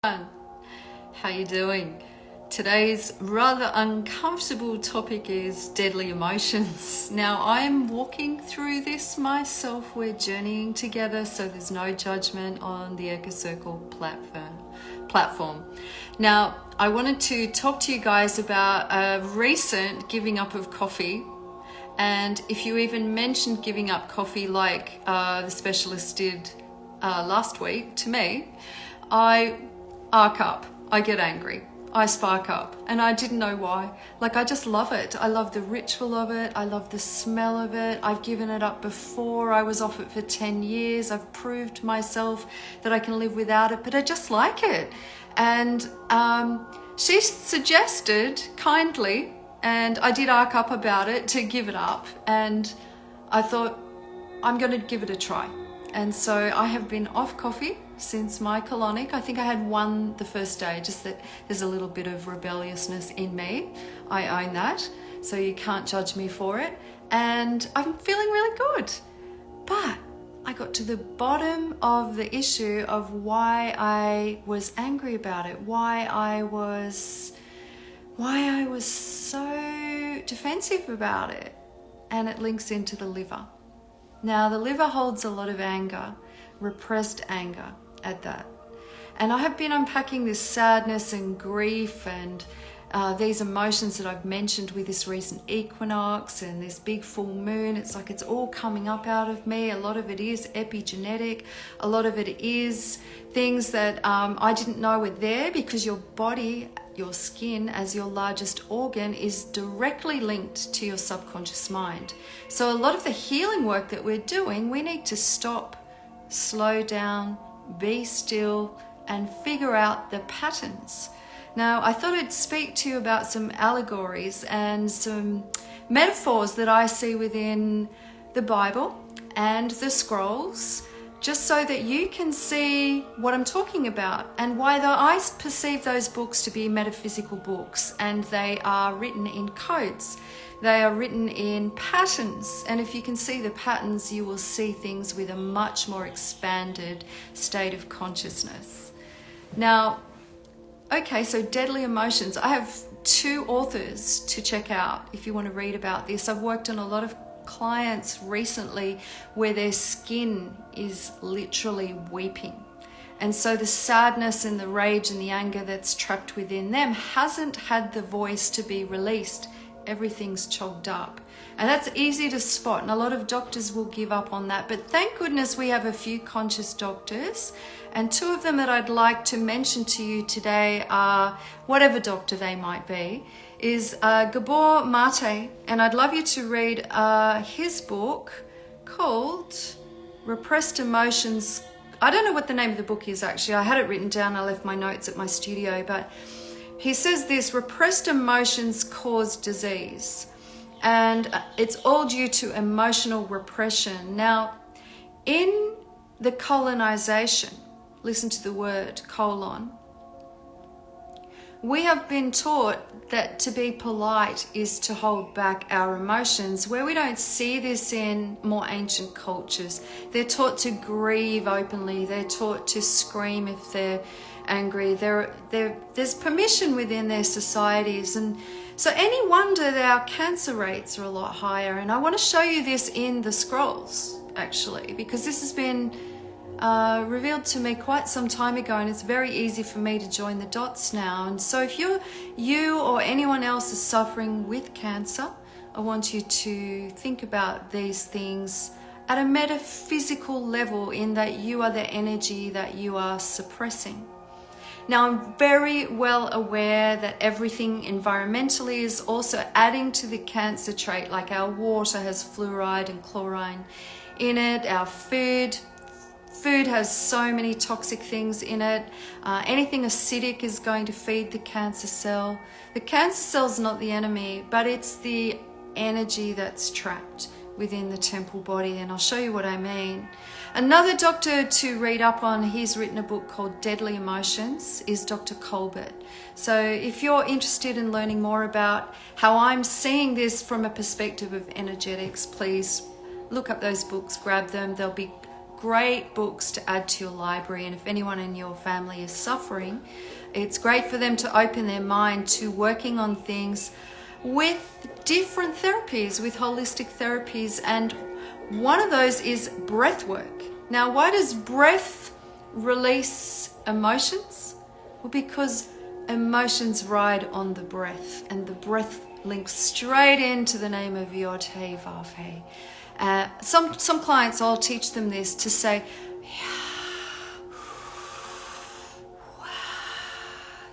How you doing? Today's rather uncomfortable topic is deadly emotions. Now, I'm walking through this myself. We're journeying together, so there's no judgment on the Echo Circle platform. Now, I wanted to talk to you guys about a recent giving up of coffee. And if you even mentioned giving up coffee like the specialist did last week to me, I arc up. I get angry. I spark up. And I didn't know why. Like, I just love it. I love the ritual of it. I love the smell of it. I've given it up before. I was off it for 10 years. I've proved myself that I can live without it, but I just like it. And she suggested kindly, and I did arc up about it, to give it up. And I thought, I'm going to give it a try. And so I have been off coffee since my colonic. I think I had one the first day, just that there's a little bit of rebelliousness in me. I own that, so you can't judge me for it. And I'm feeling really good. But I got to the bottom of the issue of why I was angry about it, why I was so defensive about it. And it links into the liver. Now, the liver holds a lot of anger, repressed anger at that. And I have been unpacking this sadness and grief and these emotions that I've mentioned with this recent equinox and this big full moon. It's like it's all coming up out of me. A lot of it is epigenetic. A lot of it is things that I didn't know were there, because your body, your skin as your largest organ, is directly linked to your subconscious mind. So a lot of the healing work that we're doing, we need to stop, slow down, be still, and figure out the patterns. Now, I thought I'd speak to you about some allegories and some metaphors that I see within the Bible and the scrolls, just so that you can see what I'm talking about and why I perceive those books to be metaphysical books, and they are written in codes. They are written in patterns, and if you can see the patterns, you will see things with a much more expanded state of consciousness. Now, okay, so deadly emotions. I have 2 authors to check out if you want to read about this. I've worked on a lot of clients recently where their skin is literally weeping. And so the sadness and the rage and the anger that's trapped within them hasn't had the voice to be released. Everything's chogged up. And that's easy to spot, and a lot of doctors will give up on that. But thank goodness we have a few conscious doctors, and 2 of them that I'd like to mention to you today are, whatever doctor they might be, is Gabor Mate, and I'd love you to read his book called Repressed Emotions. I don't know what the name of the book is actually. I had it written down. I left my notes at my studio, but he says this: repressed emotions cause disease, and it's all due to emotional repression. Now, in the colonization, listen to the word colon, we have been taught that to be polite is to hold back our emotions, where we don't see this in more ancient cultures. They're taught to grieve openly. They're taught to scream if they're angry. There's permission within their societies. And so any wonder that our cancer rates are a lot higher. And I want to show you this in the scrolls, actually, because this has been revealed to me quite some time ago, and it's very easy for me to join the dots now. And so if you or anyone else is suffering with cancer, I want you to think about these things at a metaphysical level, in that you are the energy that you are suppressing. Now, I'm very well aware that everything environmentally is also adding to the cancer trait, like our water has fluoride and chlorine in it, our food has so many toxic things in it. Anything acidic is going to feed the cancer cell. The cancer cell is not the enemy, but it's the energy that's trapped within the temple body, and I'll show you what I mean. Another doctor to read up on, he's written a book called Deadly Emotions, is Dr. Colbert. So if you're interested in learning more about how I'm seeing this from a perspective of energetics, please look up those books, grab them. They'll be great books to add to your library. And if anyone in your family is suffering, it's great for them to open their mind to working on things with different therapies, with holistic therapies. And one of those is breath work. Now, why does breath release emotions? Well, because emotions ride on the breath, and the breath links straight into the name of Yod He Vav He. Some clients, I'll teach them this, to say,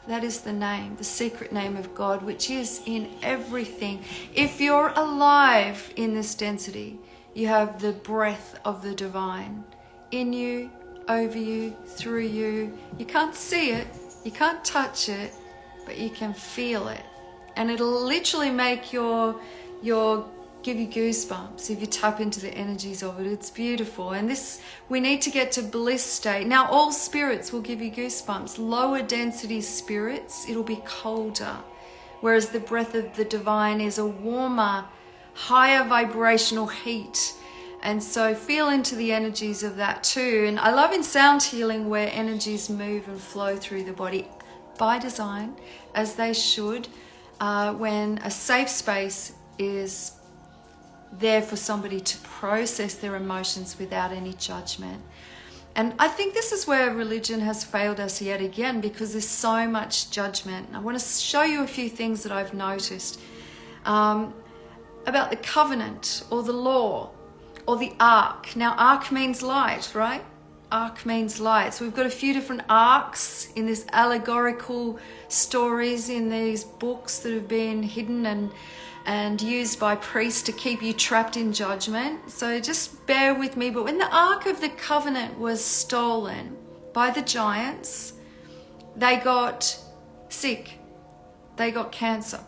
that is the name, the secret name of God, which is in everything. If you're alive in this density, you have the breath of the divine in you, over you, through you. You can't see it, you can't touch it, but you can feel it. And it'll literally make give you goosebumps if you tap into the energies of it. It's beautiful. And this, we need to get to bliss state. Now, all spirits will give you goosebumps. Lower density spirits, it'll be colder. Whereas the breath of the divine is a warmer, higher vibrational heat. And so feel into the energies of that too. And I love in sound healing where energies move and flow through the body by design, as they should, when a safe space is there for somebody to process their emotions without any judgment. And I think this is where religion has failed us yet again, because there's so much judgment. I want to show you a few things that I've noticed about the covenant or the law or the ark. Now, ark means light, right? Ark means light. So we've got a few different arcs in this allegorical stories in these books that have been hidden and used by priests to keep you trapped in judgment. So just bear with me. But when the Ark of the Covenant was stolen by the giants, they got sick. They got cancer.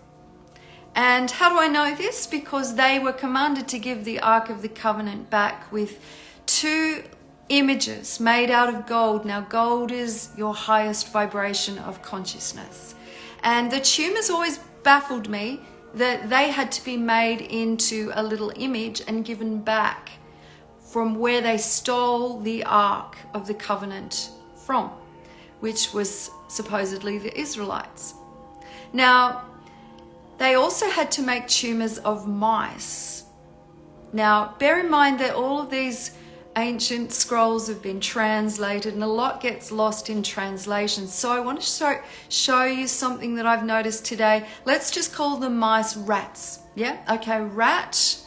And how do I know this? Because they were commanded to give the Ark of the Covenant back with 2 images made out of gold. Now, gold is your highest vibration of consciousness. And the tumors always baffled me that they had to be made into a little image and given back from where they stole the Ark of the Covenant from, which was supposedly the Israelites. Now, they also had to make tumors of mice. Now, bear in mind that all of these ancient scrolls have been translated and a lot gets lost in translation. So I want to show you something that I've noticed today. Let's just call the mice rats. Yeah? Okay, rat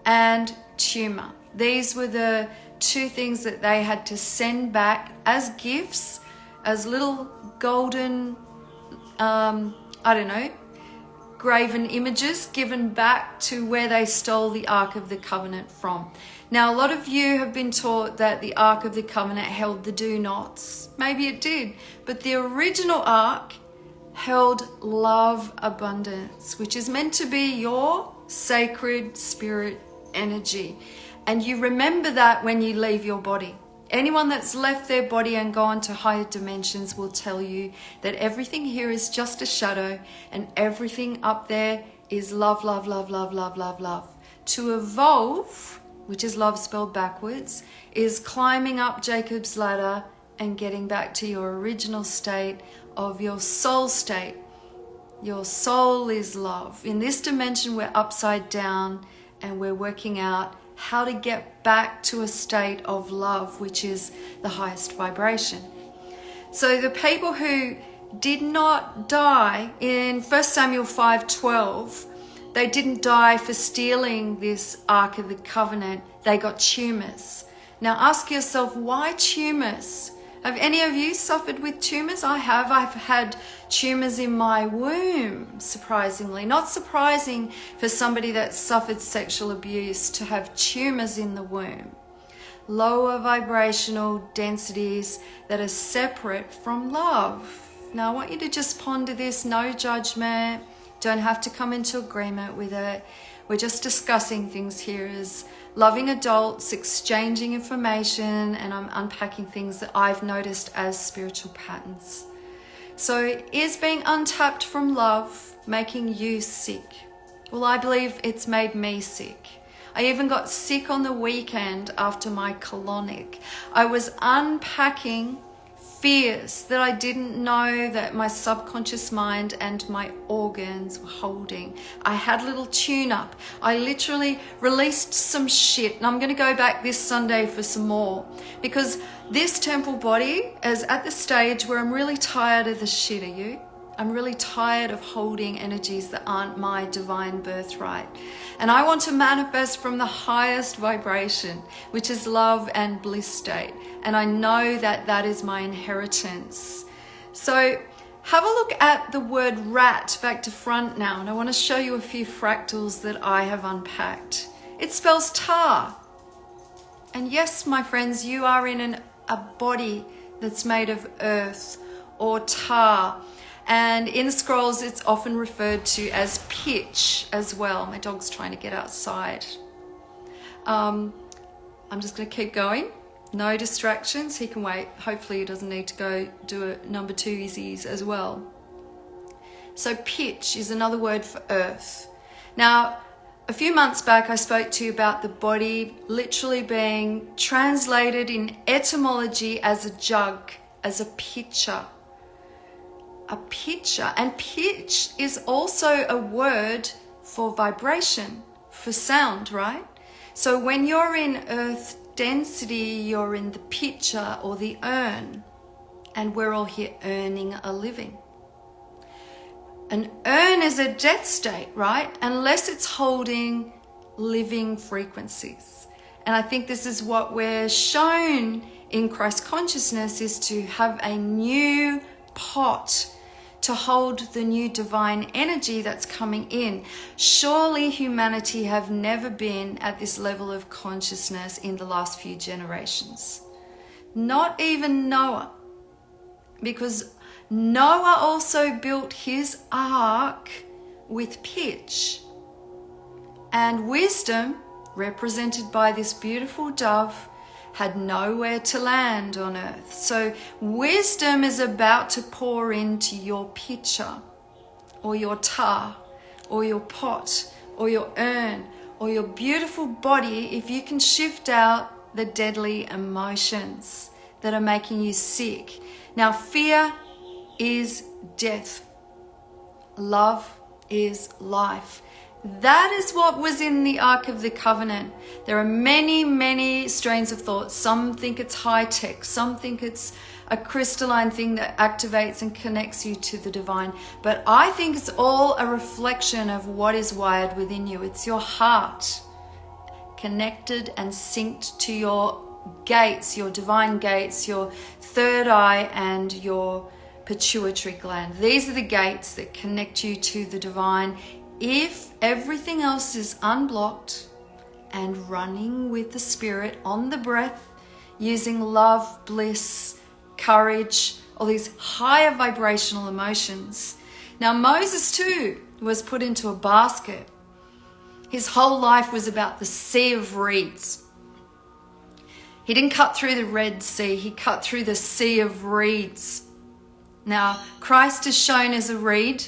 and tumor. These were the 2 things that they had to send back as gifts, as little golden, graven images given back to where they stole the Ark of the Covenant from. Now, a lot of you have been taught that the Ark of the Covenant held the do-nots. Maybe it did, but the original Ark held love abundance, which is meant to be your sacred spirit energy. And you remember that when you leave your body. Anyone that's left their body and gone to higher dimensions will tell you that everything here is just a shadow and everything up there is love, love, love, love, love, love, love. To evolve, which is love spelled backwards, is climbing up Jacob's ladder and getting back to your original state of your soul state. Your soul is love. In this dimension, we're upside down and we're working out how to get back to a state of love, which is the highest vibration. So the people who did not die in 1 Samuel 5:12, they didn't die for stealing this Ark of the Covenant. They got tumors. Now ask yourself, why tumors? Have any of you suffered with tumors? I have. I've had tumors in my womb, surprisingly. Not surprising for somebody that suffered sexual abuse to have tumors in the womb. Lower vibrational densities that are separate from love. Now I want you to just ponder this, no judgment. Don't have to come into agreement with it. We're just discussing things here as loving adults, exchanging information, and I'm unpacking things that I've noticed as spiritual patterns. So is being untapped from love making you sick? Well, I believe it's made me sick. I even got sick on the weekend after my colonic. I was unpacking fears that I didn't know that my subconscious mind and my organs were holding. I had a little tune-up. I literally released some shit, and I'm going to go back this Sunday for some more, because this temple body is at the stage where I'm really tired of the shit. Are you? I'm really tired of holding energies that aren't my divine birthright. And I want to manifest from the highest vibration, which is love and bliss state. And I know that that is my inheritance. So have a look at the word rat back to front now. And I want to show you a few fractals that I have unpacked. It spells tar. And yes, my friends, you are in a body that's made of earth or tar. And in scrolls, it's often referred to as pitch as well. My dog's trying to get outside. I'm just going to keep going. No distractions. He can wait. Hopefully he doesn't need to go do a number 2 Izzy's as well. So pitch is another word for earth. Now, a few months back, I spoke to you about the body literally being translated in etymology as a jug, as a pitcher. A pitcher. And pitch is also a word for vibration, for sound, right? So when you're in earth density, you're in the pitcher or the urn, and we're all here earning a living. An urn is a death state, right? Unless it's holding living frequencies. And I think this is what we're shown in Christ consciousness, is to have a new pot to hold the new divine energy that's coming in. Surely humanity have never been at this level of consciousness in the last few generations. Not even Noah. Because Noah also built his ark with pitch. And wisdom, represented by this beautiful dove, had nowhere to land on earth. So wisdom is about to pour into your pitcher, or your tar, or your pot, or your urn, or your beautiful body, if you can shift out the deadly emotions that are making you sick. Now, fear is death. Love is life. That is what was in the Ark of the Covenant. There are many, many strains of thought. Some think it's high-tech. Some think it's a crystalline thing that activates and connects you to the divine. But I think it's all a reflection of what is wired within you. It's your heart connected and synced to your gates, your divine gates, your third eye and your pituitary gland. These are the gates that connect you to the divine. If everything else is unblocked and running with the spirit on the breath, using love, bliss, courage, all these higher vibrational emotions. Now Moses too was put into a basket. His whole life was about the sea of reeds. He didn't cut through the Red Sea, he cut through the sea of reeds. Now Christ is shown as a reed.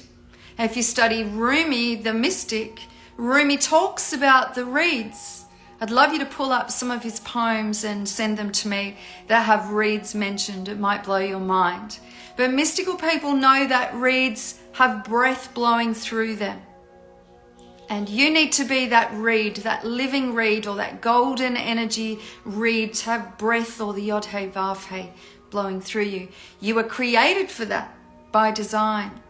If you study Rumi, the mystic, Rumi talks about the reeds. I'd love you to pull up some of his poems and send them to me that have reeds mentioned. It might blow your mind. But mystical people know that reeds have breath blowing through them. And you need to be that reed, that living reed, or that golden energy reed, to have breath, or the Yod-Heh Vav-Heh, blowing through you. You were created for that by design.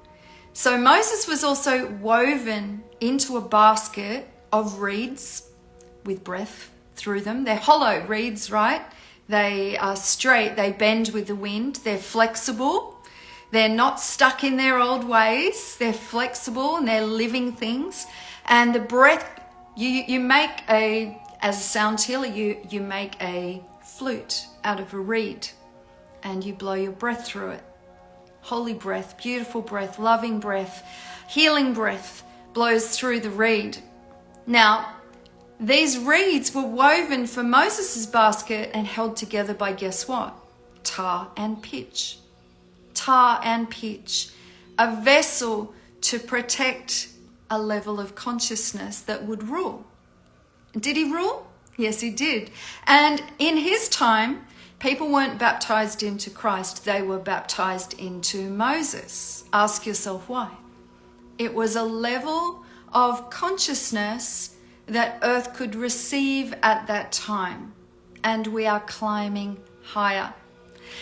So Moses was also woven into a basket of reeds with breath through them. They're hollow reeds, right? They are straight. They bend with the wind. They're flexible. They're not stuck in their old ways. They're flexible and they're living things. And the breath, you make as a sound healer, you make a flute out of a reed and you blow your breath through it. Holy breath, beautiful breath, loving breath, healing breath blows through the reed. Now, these reeds were woven for Moses' basket and held together by, guess what? Tar and pitch. Tar and pitch. A vessel to protect a level of consciousness that would rule. Did he rule? Yes, he did. And in his time, people weren't baptized into Christ. They were baptized into Moses. Ask yourself why. It was a level of consciousness that earth could receive at that time. And we are climbing higher.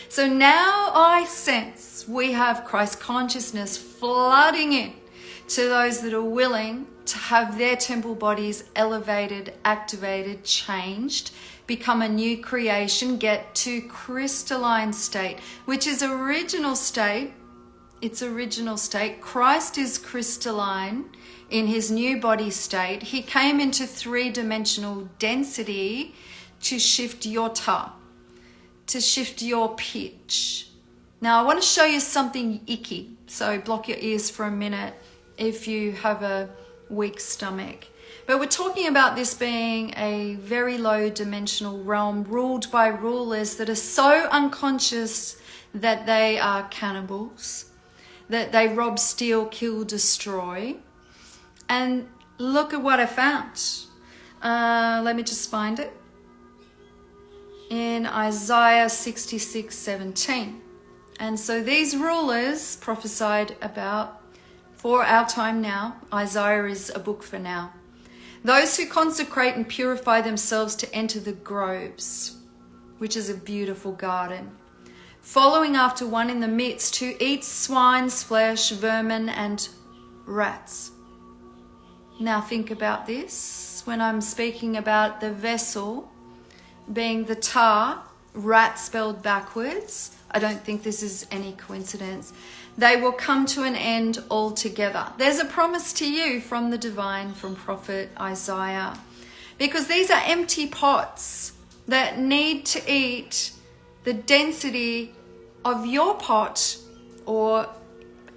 So now I sense we have Christ consciousness flooding in to those that are willing to have their temple bodies elevated, activated, changed, become a new creation, get to crystalline state, which is original state. It's original state. Christ is crystalline in his new body state. He came into three-dimensional density to shift your ta, to shift your pitch. Now, I want to show you something icky. So block your ears for a minute if you have a weak stomach. But we're talking about this being a very low dimensional realm ruled by rulers that are so unconscious that they are cannibals, that they rob, steal, kill, destroy. And look at what I found. Let me just find it. In Isaiah 66:17. And so these rulers prophesied about for our time now. Isaiah is a book for now. Those who consecrate and purify themselves to enter the groves, which is a beautiful garden, following after one in the midst who eats swine's flesh, vermin and rats. Now think about this. When I'm speaking about the vessel being the tar, rat spelled backwards, I don't think this is any coincidence. They will come to an end altogether. There's a promise to you from the divine, from prophet Isaiah, because these are empty pots that need to eat the density of your pot, or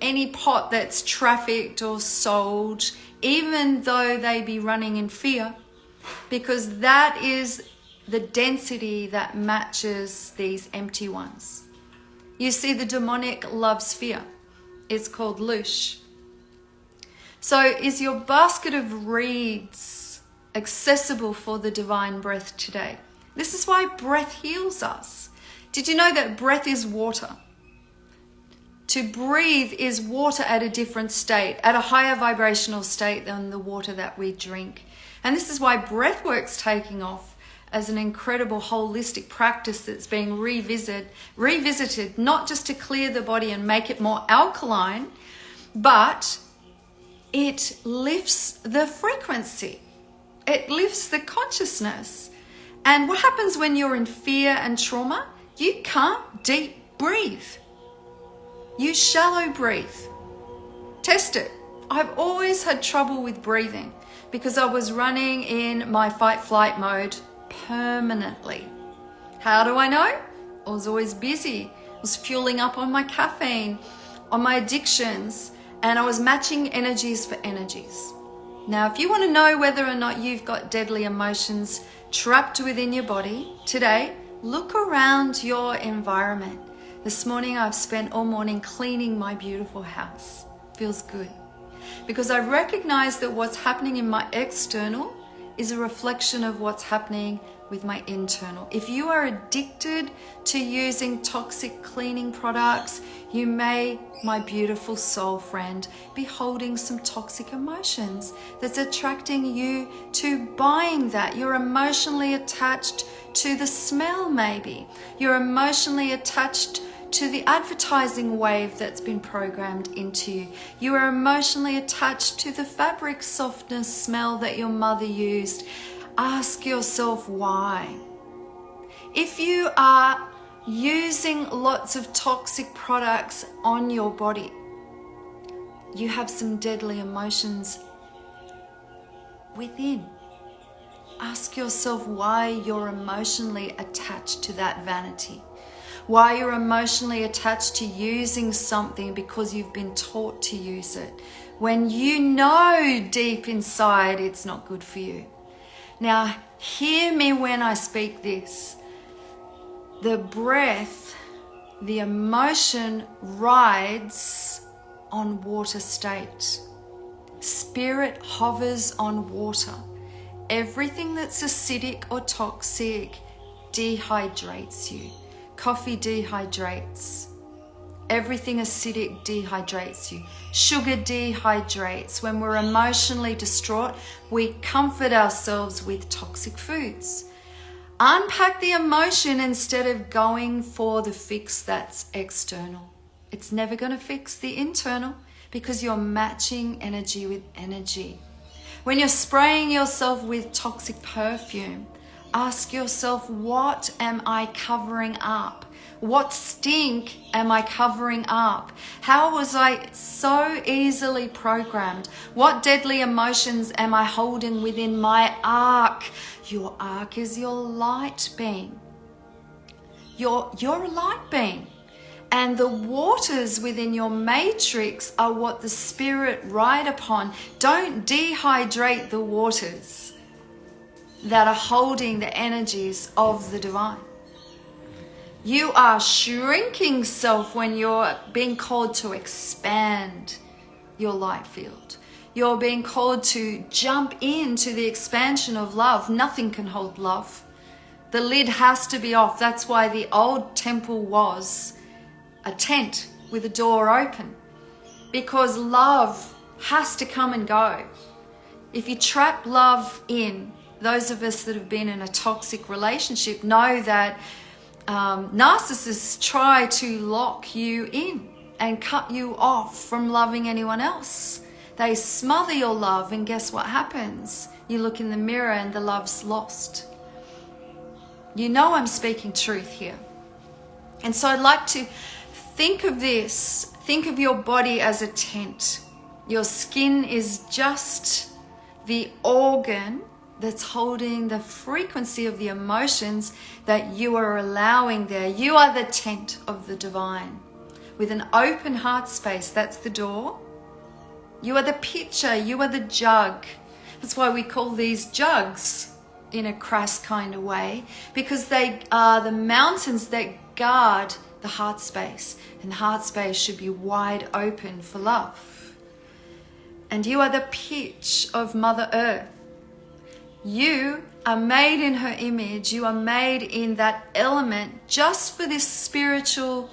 any pot that's trafficked or sold, even though they be running in fear, because that is the density that matches these empty ones. You see, the demonic loves fear. It's called loosh. So is your basket of reeds accessible for the divine breath today? This is why breath heals us. Did you know that breath is water? To breathe is water at a different state, at a higher vibrational state than the water that we drink. And this is why breathwork's taking off as an incredible holistic practice that's being revisited, not just to clear the body and make it more alkaline, but it lifts the frequency. It lifts the consciousness. And what happens when you're in fear and trauma? You can't deep breathe. You shallow breathe. Test it. I've always had trouble with breathing because I was running in my fight-flight mode permanently. How do I know? I was always busy. I was fueling up on my caffeine, on my addictions, and I was matching energies for energies. Now, if you want to know whether or not you've got deadly emotions trapped within your body today, look around your environment. This morning I've spent all morning cleaning my beautiful house. Feels good. Because I recognize that what's happening in my external is a reflection of what's happening with my internal. If you are addicted to using toxic cleaning products, you may, my beautiful soul friend, be holding some toxic emotions that's attracting you to buying that. You're emotionally attached to the smell maybe. You're emotionally attached to the advertising wave that's been programmed into you. You are emotionally attached to the fabric softness smell that your mother used. Ask yourself why. If you are using lots of toxic products on your body, you have some deadly emotions within. Ask yourself why you're emotionally attached to that vanity. Why you're emotionally attached to using something because you've been taught to use it, when you know deep inside it's not good for you. Now, hear me when I speak this. The breath, the emotion rides on water state. Spirit hovers on water. Everything that's acidic or toxic dehydrates you. Coffee dehydrates. Everything acidic dehydrates you. Sugar dehydrates. When we're emotionally distraught, we comfort ourselves with toxic foods. Unpack the emotion instead of going for the fix that's external. It's never going to fix the internal because you're matching energy with energy. When you're spraying yourself with toxic perfume, ask yourself, what am I covering up? What stink am I covering up? How was I so easily programmed? What deadly emotions am I holding within my ark? Your ark is your light being. You're a light being. And the waters within your matrix are what the spirit ride upon. Don't dehydrate the waters that are holding the energies of the divine. You are shrinking self when you're being called to expand your light field. You're being called to jump into the expansion of love. Nothing can hold love. The lid has to be off. That's why the old temple was a tent with a door open, because love has to come and go. If you trap love in, those of us that have been in a toxic relationship know that narcissists try to lock you in and cut you off from loving anyone else. They smother your love, and guess what happens? You look in the mirror and the love's lost. You know I'm speaking truth here. And so I'd like to think of this. Think of your body as a tent. Your skin is just the organ that's holding the frequency of the emotions that you are allowing there. You are the tent of the divine. With an open heart space, that's the door. You are the pitcher, you are the jug. That's why we call these jugs in a crass kind of way, because they are the mountains that guard the heart space. And the heart space should be wide open for love. And you are the pitch of Mother Earth. You are made in her image. You are made in that element just for this spiritual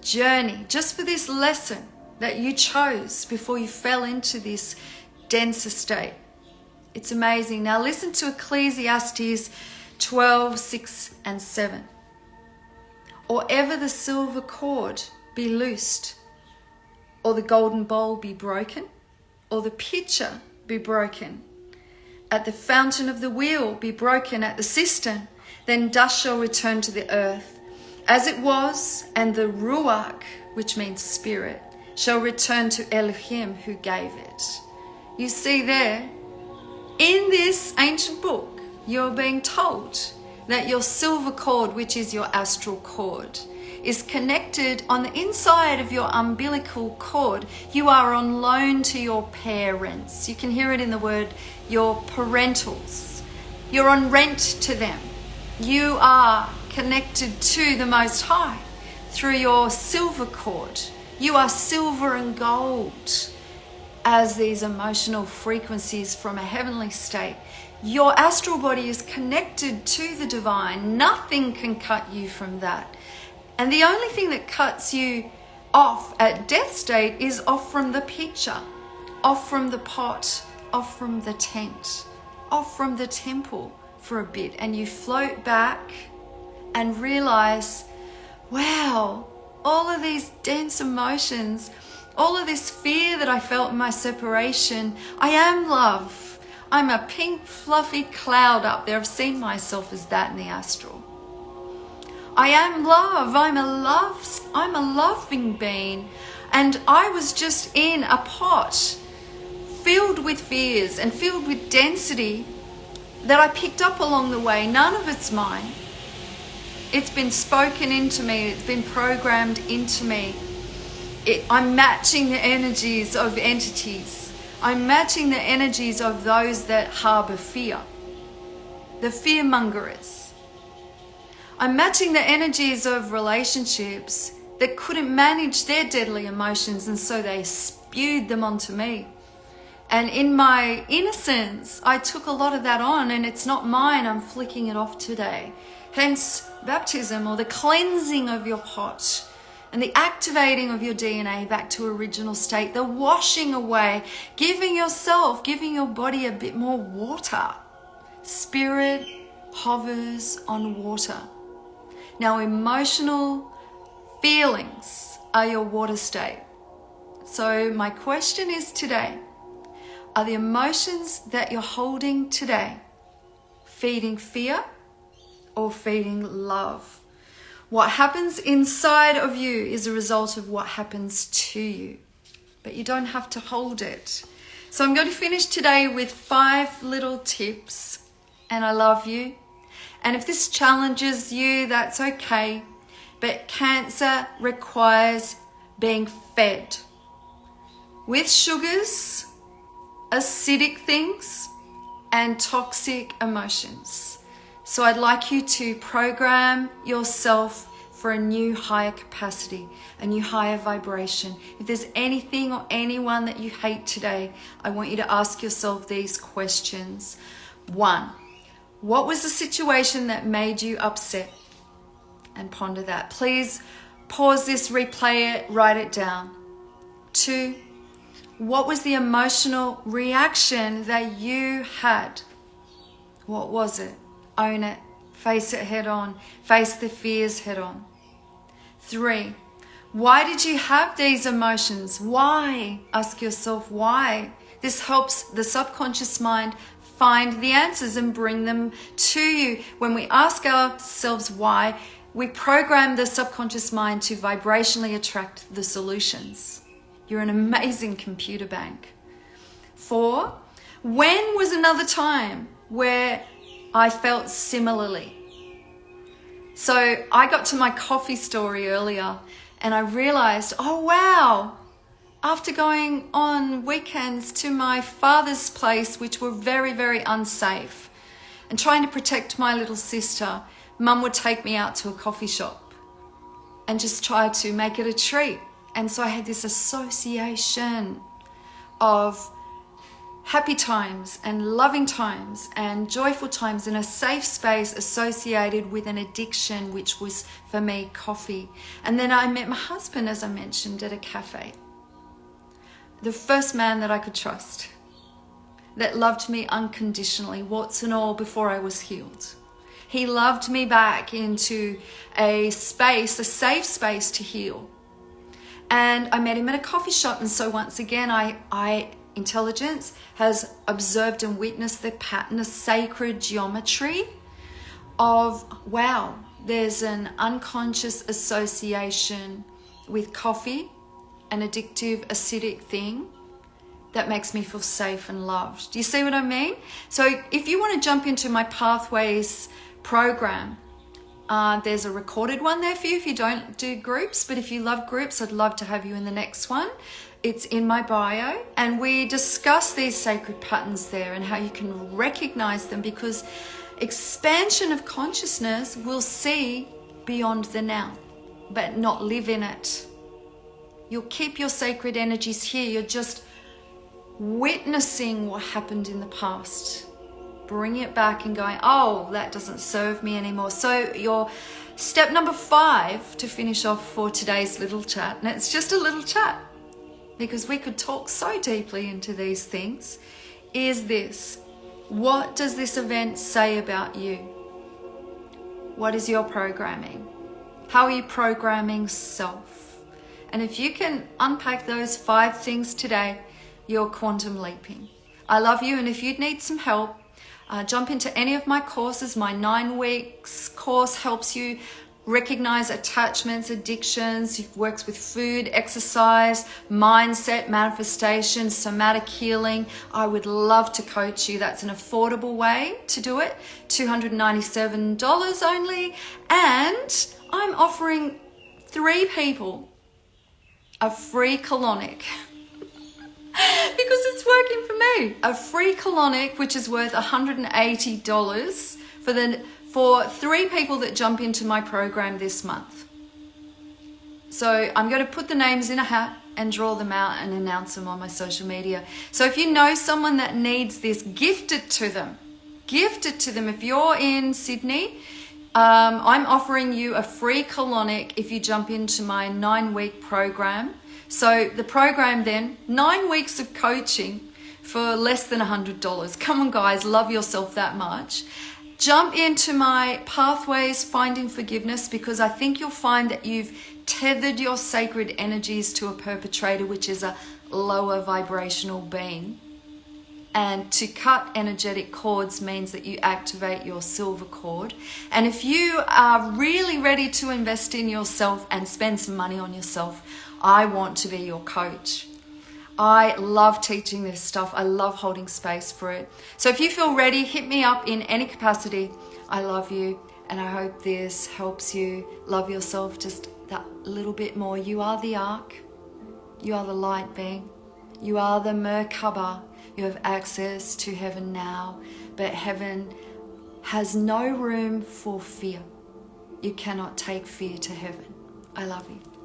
journey, just for this lesson that you chose before you fell into this denser state. It's amazing. Now listen to Ecclesiastes 12, 6 and 7. Or ever the silver cord be loosed, or the golden bowl be broken, or the pitcher be broken, at the fountain of the wheel be broken at the cistern, then dust shall return to the earth, as it was, and the ruach, which means spirit, shall return to Elohim who gave it. You see there, in this ancient book, you're being told that your silver cord, which is your astral cord, is connected on the inside of your umbilical cord. You are on loan to your parents. You can hear it in the word, your parentals. You're on rent to them. You are connected to the Most High through your silver cord. You are silver and gold as these emotional frequencies from a heavenly state. Your astral body is connected to the divine. Nothing can cut you from that. And the only thing that cuts you off at death state is off from the pitcher, off from the pot, off from the tent, off from the temple for a bit. And you float back and realize, wow, all of these dense emotions, all of this fear that I felt in my separation, I am love. I'm a pink fluffy cloud up there. I've seen myself as that in the astral. I am love. I'm a loving being. And I was just in a pot filled with fears and filled with density that I picked up along the way. None of it's mine. It's been spoken into me. It's been programmed into me. I'm matching the energies of entities. I'm matching the energies of those that harbor fear, the fearmongers. I'm matching the energies of relationships that couldn't manage their deadly emotions, and so they spewed them onto me. And in my innocence, I took a lot of that on, and it's not mine. I'm flicking it off today. Hence baptism, or the cleansing of your pot and the activating of your DNA back to original state, the washing away, giving your body a bit more water. Spirit hovers on water. Now, emotional feelings are your water state. So my question is today, are the emotions that you're holding today feeding fear or feeding love? What happens inside of you is a result of what happens to you, but you don't have to hold it. So I'm going to finish today with 5 little tips, and I love you. And if this challenges you, that's okay. But cancer requires being fed with sugars, acidic things, and toxic emotions. So I'd like you to program yourself for a new higher capacity, a new higher vibration. If there's anything or anyone that you hate today, I want you to ask yourself these questions. 1, what was the situation that made you upset? And ponder that. Please pause this, replay it, write it down. 2, what was the emotional reaction that you had? What was it? Own it. Face it head on. Face the fears head on. 3, why did you have these emotions? Why? Ask yourself why. This helps the subconscious mind find the answers and bring them to you. When we ask ourselves why, we program the subconscious mind to vibrationally attract the solutions. You're an amazing computer bank. 4, when was another time where I felt similarly? So I got to my coffee story earlier and I realized, oh wow, after going on weekends to my father's place, which were very, very unsafe, and trying to protect my little sister, Mum would take me out to a coffee shop and just try to make it a treat. And so I had this association of happy times and loving times and joyful times in a safe space associated with an addiction, which was for me coffee. And then I met my husband, as I mentioned, at a cafe. The first man that I could trust, that loved me unconditionally, warts and all, before I was healed. He loved me back into a space, a safe space to heal. And I met him at a coffee shop. And so once again, intelligence has observed and witnessed the pattern, the sacred geometry of, wow, there's an unconscious association with coffee, an addictive, acidic thing that makes me feel safe and loved. Do you see what I mean? So if you want to jump into my Pathways program, there's a recorded one there for you if you don't do groups, but if you love groups, I'd love to have you in the next one. It's in my bio, and we discuss these sacred patterns there and how you can recognize them, because expansion of consciousness will see beyond the now, but not live in it. You'll keep your sacred energies here. You're just witnessing what happened in the past, bring it back and going, oh, that doesn't serve me anymore. So your step number 5 to finish off for today's little chat, and it's just a little chat because we could talk so deeply into these things, is this: what does this event say about you? What is your programming? How are you programming self? And if you can unpack those 5 things today, you're quantum leaping. I love you, and if you need some help, jump into any of my courses. My 9 weeks course helps you recognize attachments, addictions. It works with food, exercise, mindset, manifestation, somatic healing. I would love to coach you. That's an affordable way to do it. $297 only. And I'm offering 3 people a free colonic. Because it's working for me. A free colonic, which is worth $180 for 3 people that jump into my program this month. So I'm going to put the names in a hat, and draw them out and announce them on my social media. So if you know someone that needs this, gift it to them. Gift it to them. If you're in Sydney, I'm offering you a free colonic if you jump into my 9-week program. So the program then, 9 weeks of coaching for less than $100. Come on guys, love yourself that much. Jump into my Pathways Finding Forgiveness, because I think you'll find that you've tethered your sacred energies to a perpetrator, which is a lower vibrational being. And to cut energetic cords means that you activate your silver cord. And if you are really ready to invest in yourself and spend some money on yourself, I want to be your coach. I love teaching this stuff. I love holding space for it. So if you feel ready, hit me up in any capacity. I love you, and I hope this helps you love yourself just that little bit more. You are the ark. You are the light being. You are the Merkaba. You have access to heaven now, but heaven has no room for fear. You cannot take fear to heaven. I love you.